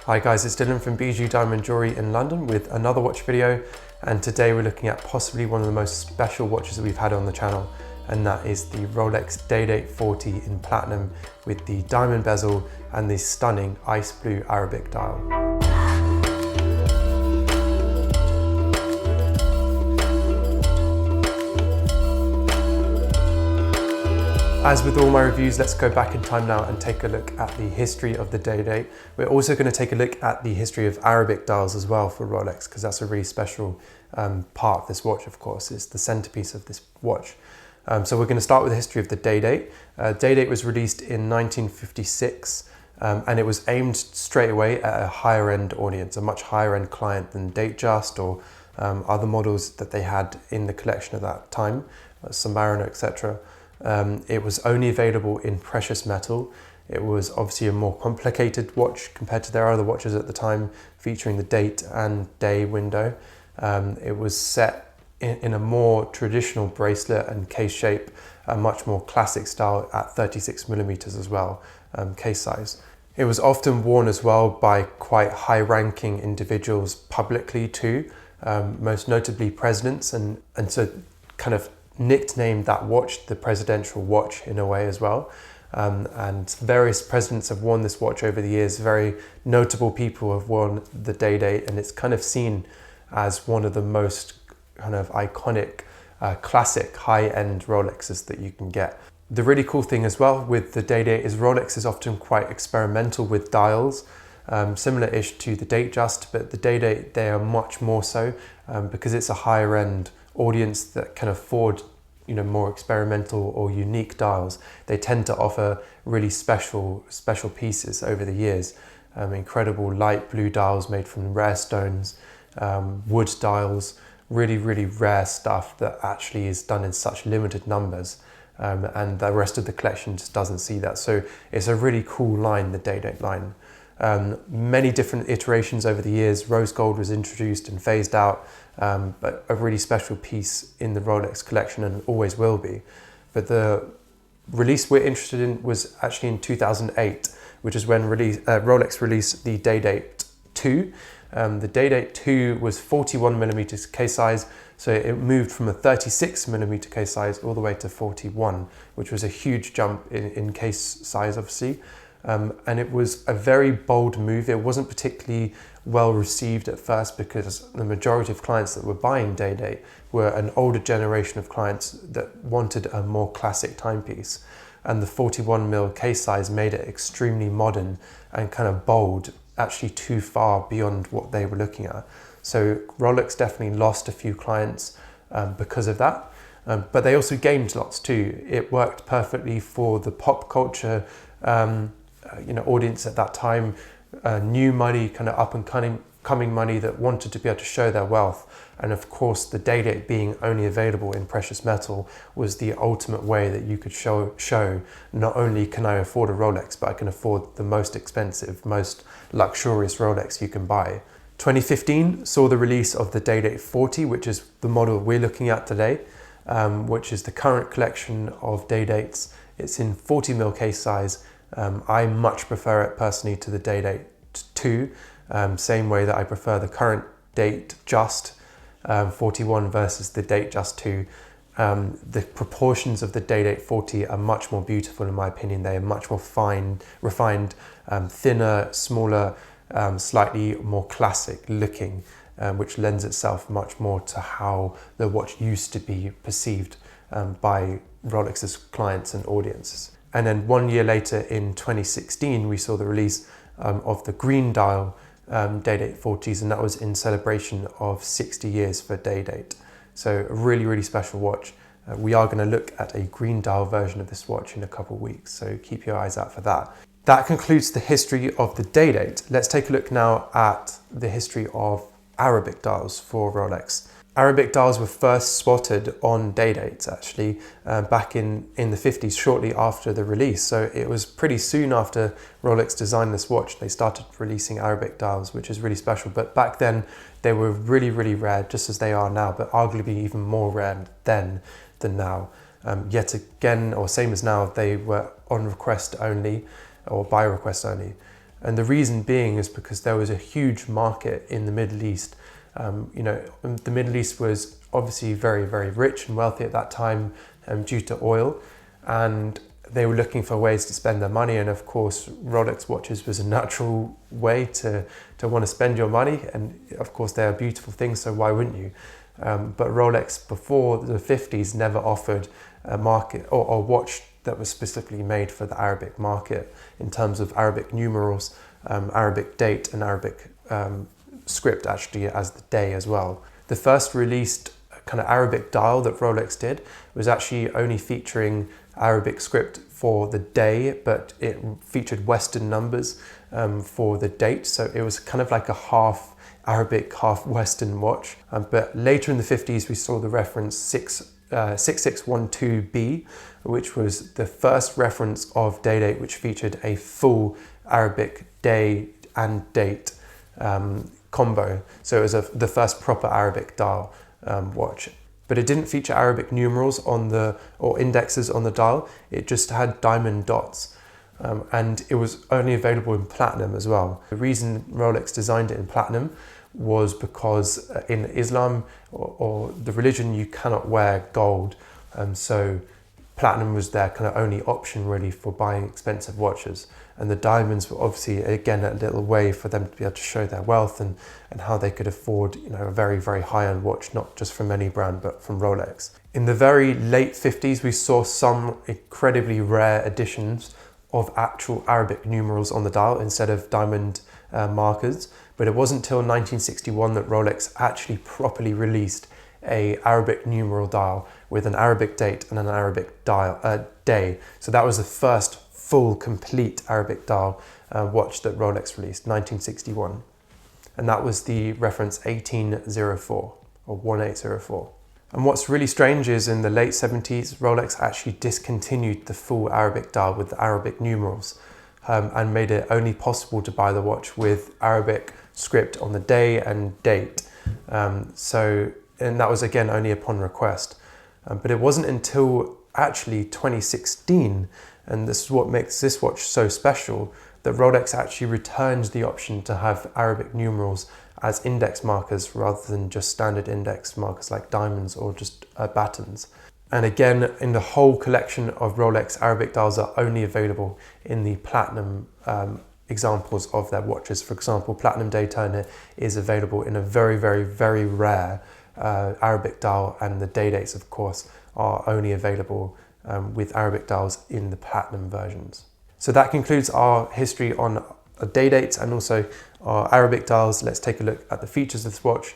Hi guys, it's Dylan from Bijou Diamond Jewellery in London with another watch video, and today we're looking at possibly one of the most special watches that we've had on the channel, and that is the Rolex Day-Date 40 in platinum with the diamond bezel and the stunning ice blue Arabic dial. As with all my reviews, let's go back in time now and take a look at the history of the Day-Date. We're also going to take a look at the history of Arabic dials as well for Rolex, because that's a really special part of this watch, of course. It's the centerpiece of this watch. So we're going to start with the history of the Day-Date. Day-Date was released in 1956, and it was aimed straight away at a higher end audience, a much higher end client than Datejust or other models that they had in the collection at that time, Submariner, etc. It was only available in precious metal. It was obviously a more complicated watch compared to their other watches at the time, featuring the date and day window. It was set in a more traditional bracelet and case shape, a much more classic style at 36mm as well, case size. It was often worn as well by quite high-ranking individuals publicly too, most notably presidents, and so kind of nicknamed that watch the presidential watch in a way as well. And various presidents have worn this watch over the years. Very notable people have worn the Day-Date, and it's kind of seen as one of the most kind of iconic, classic high-end Rolexes that you can get. The really cool thing as well with the Day-Date is Rolex is often quite experimental with dials, similar-ish to the Datejust, but the Day-Date, they are much more so because it's a higher end audience that can afford, you know, more experimental or unique dials. They tend to offer really special pieces over the years. Incredible light blue dials made from rare stones, wood dials, really rare stuff that actually is done in such limited numbers, and the rest of the collection just doesn't see that. So it's a really cool line, the Day-Date line. Many different iterations over the years. Rose gold was introduced and phased out, but a really special piece in the Rolex collection and always will be. But the release we're interested in was actually in 2008, which is when Rolex released the Day-Date 2. The Day-Date 2 was 41mm case size, so it moved from a 36mm case size all the way to 41, which was a huge jump in case size, obviously. And it was a very bold move. It wasn't particularly well received at first because the majority of clients that were buying Day-Date were an older generation of clients that wanted a more classic timepiece. And the 41mm case size made it extremely modern and kind of bold, actually too far beyond what they were looking at. So Rolex definitely lost a few clients because of that. But they also gained lots too. It worked perfectly for the pop culture audience at that time, new money, kind of up and coming money that wanted to be able to show their wealth. And of course, the Day-Date being only available in precious metal was the ultimate way that you could show not only can I afford a Rolex, but I can afford the most expensive, most luxurious Rolex you can buy. 2015 saw the release of the Day-Date 40, which is the model we're looking at today, which is the current collection of Day-Dates. It's in 40mm case size. I much prefer it personally to the Day-Date 2, same way that I prefer the current Datejust 41 versus the Datejust 2. The proportions of the Day-Date 40 are much more beautiful in my opinion. They are much more refined, thinner, smaller, slightly more classic looking, which lends itself much more to how the watch used to be perceived by Rolex's clients and audiences. And then 1 year later in 2016, we saw the release of the green dial Day-Date 40s, and that was in celebration of 60 years for Day-Date. So a really special watch. We are going to look at a green dial version of this watch in a couple of weeks, so keep your eyes out for that. That concludes the history of the Day-Date. Let's take a look now at the history of Arabic dials for Rolex. Arabic dials were first spotted on Day-Dates actually back in the 50s, shortly after the release. So it was pretty soon after Rolex designed this watch, they started releasing Arabic dials, which is really special. But back then they were really rare, just as they are now, but arguably even more rare then than now. Yet again, or same as now, they were on request only, or by request only. And the reason being is because there was a huge market in the Middle East. The Middle East was obviously very, very rich and wealthy at that time due to oil, and they were looking for ways to spend their money. And of course, Rolex watches was a natural way to want to spend your money. And of course, they are beautiful things, so why wouldn't you? But Rolex before the 50s never offered a market or a watch that was specifically made for the Arabic market in terms of Arabic numerals, Arabic date, and Arabic script actually as the day as well. The first released kind of Arabic dial that Rolex did was actually only featuring Arabic script for the day, but it featured Western numbers for the date. So it was kind of like a half Arabic, half Western watch. But later in the 50s, we saw the reference 6612B, which was the first reference of Day-Date, which featured a full Arabic day and date combo. So it was the first proper Arabic dial watch. But it didn't feature Arabic numerals or indexes on the dial. It just had diamond dots. And it was only available in platinum as well. The reason Rolex designed it in platinum was because in Islam or the religion, you cannot wear gold. So platinum was their kind of only option really for buying expensive watches. And the diamonds were obviously, again, a little way for them to be able to show their wealth and how they could afford, a very, very high-end watch, not just from any brand, but from Rolex. In the very late 50s, we saw some incredibly rare editions of actual Arabic numerals on the dial instead of diamond markers. But it wasn't until 1961 that Rolex actually properly released a Arabic numeral dial with an Arabic date and an Arabic day. So that was the first full, complete Arabic dial watch that Rolex released, 1961. And that was the reference 1804 or 1804. And what's really strange is in the late 70s, Rolex actually discontinued the full Arabic dial with the Arabic numerals and made it only possible to buy the watch with Arabic script on the day and date. And that was again only upon request. But it wasn't until actually 2016, and this is what makes this watch so special, that Rolex actually returned the option to have Arabic numerals as index markers rather than just standard index markers like diamonds or just battens. And again, in the whole collection of Rolex Arabic dials are only available in the platinum examples of their watches. For example, Platinum Daytona is available in a very, very, very rare Arabic dial, and the day dates, of course, are only available with Arabic dials in the platinum versions. So that concludes our history on day dates and also our Arabic dials. Let's take a look at the features of this watch,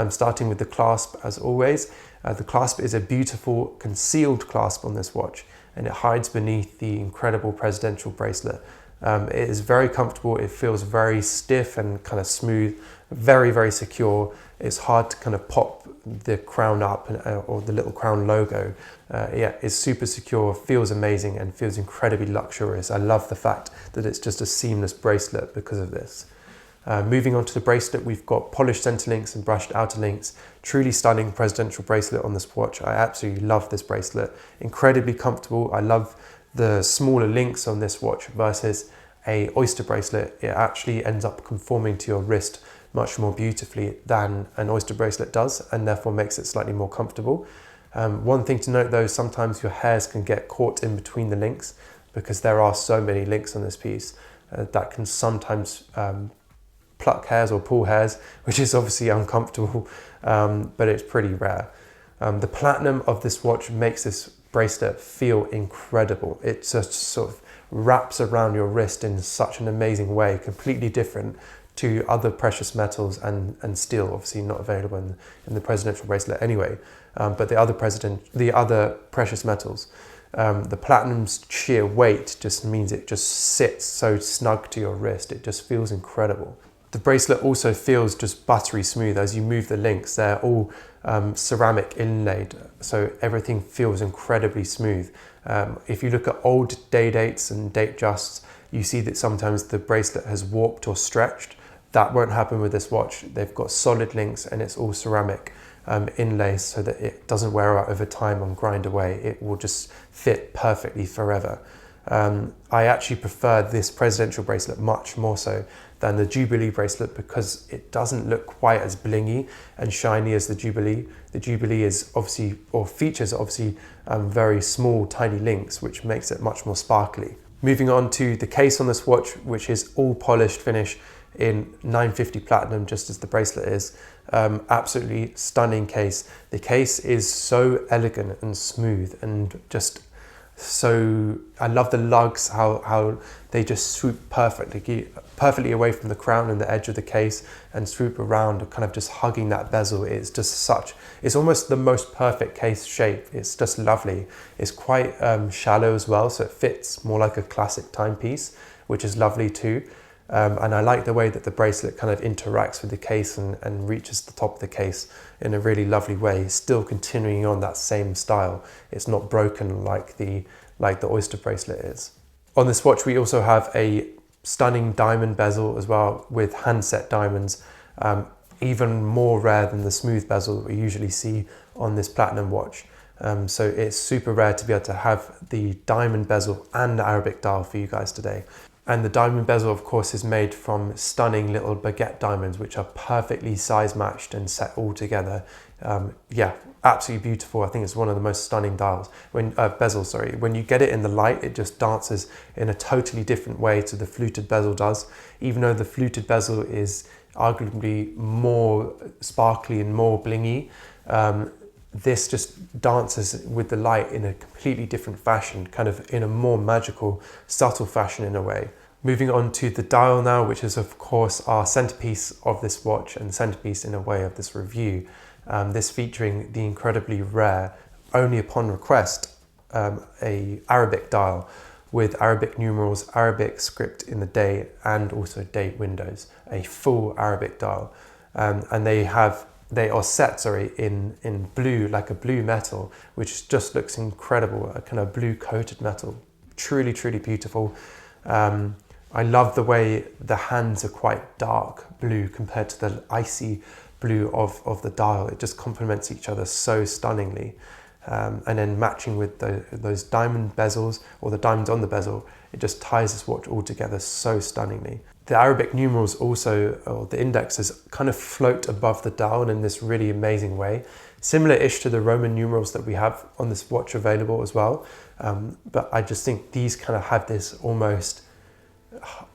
starting with the clasp as always. The clasp is a beautiful concealed clasp on this watch, and it hides beneath the incredible presidential bracelet. It is very comfortable. It feels very stiff and kind of smooth, very, very secure. It's hard to kind of pop the crown up or the little crown logo. It's super secure, feels amazing, and feels incredibly luxurious. I love the fact that it's just a seamless bracelet because of this. Moving on to the bracelet, we've got polished center links and brushed outer links. Truly stunning presidential bracelet on this watch. I absolutely love this bracelet. Incredibly comfortable. I love the smaller links on this watch versus a oyster bracelet. It actually ends up conforming to your wrist much more beautifully than an oyster bracelet does, and therefore makes it slightly more comfortable. One thing to note though, sometimes your hairs can get caught in between the links because there are so many links on this piece that can sometimes pluck hairs or pull hairs, which is obviously uncomfortable, but it's pretty rare. The platinum of this watch makes this bracelet feel incredible. It just sort of wraps around your wrist in such an amazing way, completely different to other precious metals and steel, obviously not available in the presidential bracelet anyway, but the other precious metals. The platinum's sheer weight just means it just sits so snug to your wrist. It just feels incredible. The bracelet also feels just buttery smooth as you move the links. They're all ceramic inlaid, so everything feels incredibly smooth. If you look at old day dates and date justs, you see that sometimes the bracelet has warped or stretched. That won't happen with this watch. They've got solid links and it's all ceramic inlays so that it doesn't wear out over time and grind away. It will just fit perfectly forever. I actually prefer this presidential bracelet much more so than the Jubilee bracelet because it doesn't look quite as blingy and shiny as the Jubilee. The Jubilee is obviously, or features obviously very small, tiny links, which makes it much more sparkly. Moving on to the case on this watch, which is all polished finish in 950 platinum, just as the bracelet is. Absolutely stunning case. The case is so elegant and smooth and just so, I love the lugs, how they just swoop perfectly away from the crown and the edge of the case and swoop around, kind of just hugging that bezel. It's just it's almost the most perfect case shape. It's just lovely. It's quite shallow as well, so it fits more like a classic timepiece, which is lovely too. And I like the way that the bracelet kind of interacts with the case and reaches the top of the case in a really lovely way, still continuing on that same style. It's not broken like the Oyster bracelet is. On this watch, we also have a stunning diamond bezel as well with handset diamonds, even more rare than the smooth bezel that we usually see on this platinum watch. So it's super rare to be able to have the diamond bezel and the Arabic dial for you guys today. And the diamond bezel, of course, is made from stunning little baguette diamonds, which are perfectly size matched and set all together. Yeah, absolutely beautiful. I think it's one of the most stunning bezels, sorry. When you get it in the light, it just dances in a totally different way to the fluted bezel does. Even though the fluted bezel is arguably more sparkly and more blingy, this just dances with the light in a completely different fashion, kind of in a more magical, subtle fashion in a way. Moving on to the dial now, which is of course our centerpiece of this watch and centerpiece in a way of this review. This featuring the incredibly rare, only upon request, a Arabic dial with Arabic numerals, Arabic script in the day and also date windows, a full Arabic dial. And they are set, in blue, like a blue metal, which just looks incredible, a kind of blue coated metal. Truly, truly beautiful. I love the way the hands are quite dark blue compared to the icy blue of the dial. It just complements each other so stunningly. And then matching with those diamond bezels, or the diamonds on the bezel, it just ties this watch all together so stunningly. The Arabic numerals also, or the indexes, kind of float above the dial in this really amazing way. Similar-ish to the Roman numerals that we have on this watch available as well. But I just think these kind of have this almost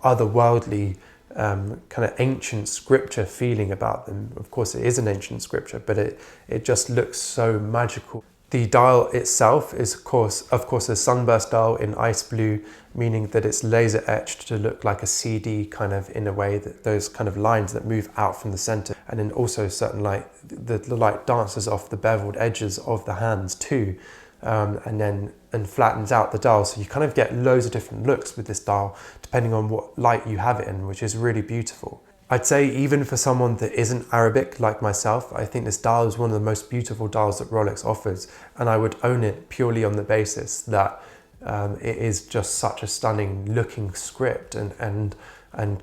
otherworldly, kind of ancient scripture feeling about them. Of course, it is an ancient scripture, but it just looks so magical. The dial itself is of course a sunburst dial in ice blue, meaning that it's laser etched to look like a CD kind of, in a way, that those kind of lines that move out from the center, and then also certain light, the light dances off the beveled edges of the hands too, and flattens out the dial, so you kind of get loads of different looks with this dial depending on what light you have it in, which is really beautiful. I'd say even for someone that isn't Arabic like myself, I think this dial is one of the most beautiful dials that Rolex offers, and I would own it purely on the basis that it is just such a stunning looking script and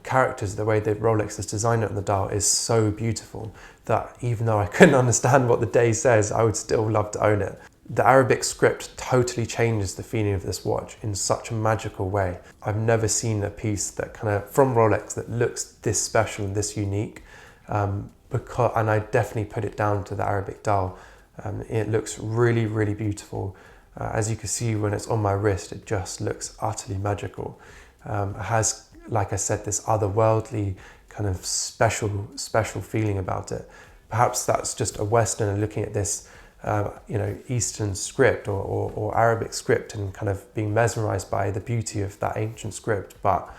characters. The way that Rolex has designed it on the dial is so beautiful that even though I couldn't understand what the day says, I would still love to own it. The Arabic script totally changes the feeling of this watch in such a magical way. I've never seen a piece that kind of, from Rolex, that looks this special and this unique. And I definitely put it down to the Arabic dial. It looks really, really beautiful. As you can see when it's on my wrist, it just looks utterly magical. It has, like I said, this otherworldly kind of special feeling about it. Perhaps that's just a Westerner looking at this Eastern script or Arabic script and kind of being mesmerized by the beauty of that ancient script. But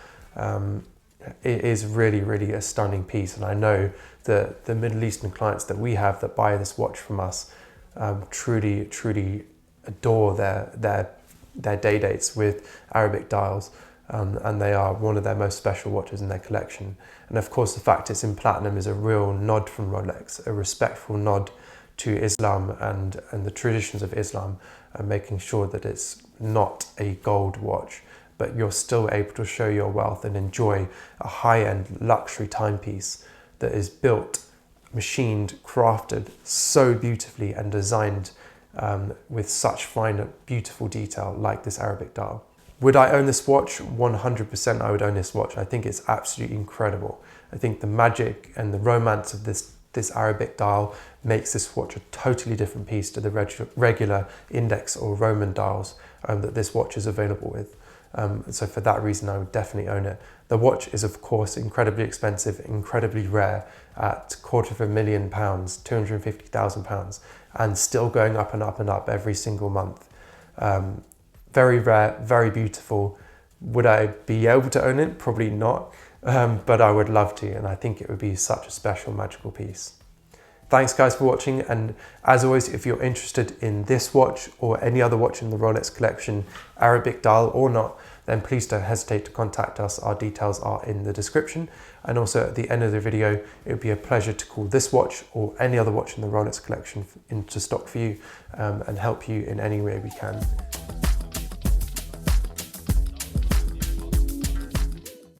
it is really, really a stunning piece. And I know that the Middle Eastern clients that we have that buy this watch from us truly, truly adore their day dates with Arabic dials. And they are one of their most special watches in their collection. And of course, the fact it's in platinum is a real nod from Rolex, a respectful nod to Islam and the traditions of Islam, and making sure that it's not a gold watch, but you're still able to show your wealth and enjoy a high-end luxury timepiece that is built, machined, crafted so beautifully and designed with such fine, beautiful detail like this Arabic dial. Would I own this watch? 100% I would own this watch. I think it's absolutely incredible. I think the magic and the romance of this Arabic dial makes this watch a totally different piece to the regular index or Roman dials that this watch is available with. So for that reason, I would definitely own it. The watch is of course incredibly expensive, incredibly rare at £250,000, £250,000, and still going up and up and up every single month. Very rare, very beautiful. Would I be able to own it? Probably not, but I would love to, and I think it would be such a special, magical piece. Thanks guys for watching, and as always, if you're interested in this watch or any other watch in the Rolex collection, Arabic dial or not, then please don't hesitate to contact us. Our details are in the description. And also at the end of the video, it would be a pleasure to call this watch or any other watch in the Rolex collection into stock for you and help you in any way we can.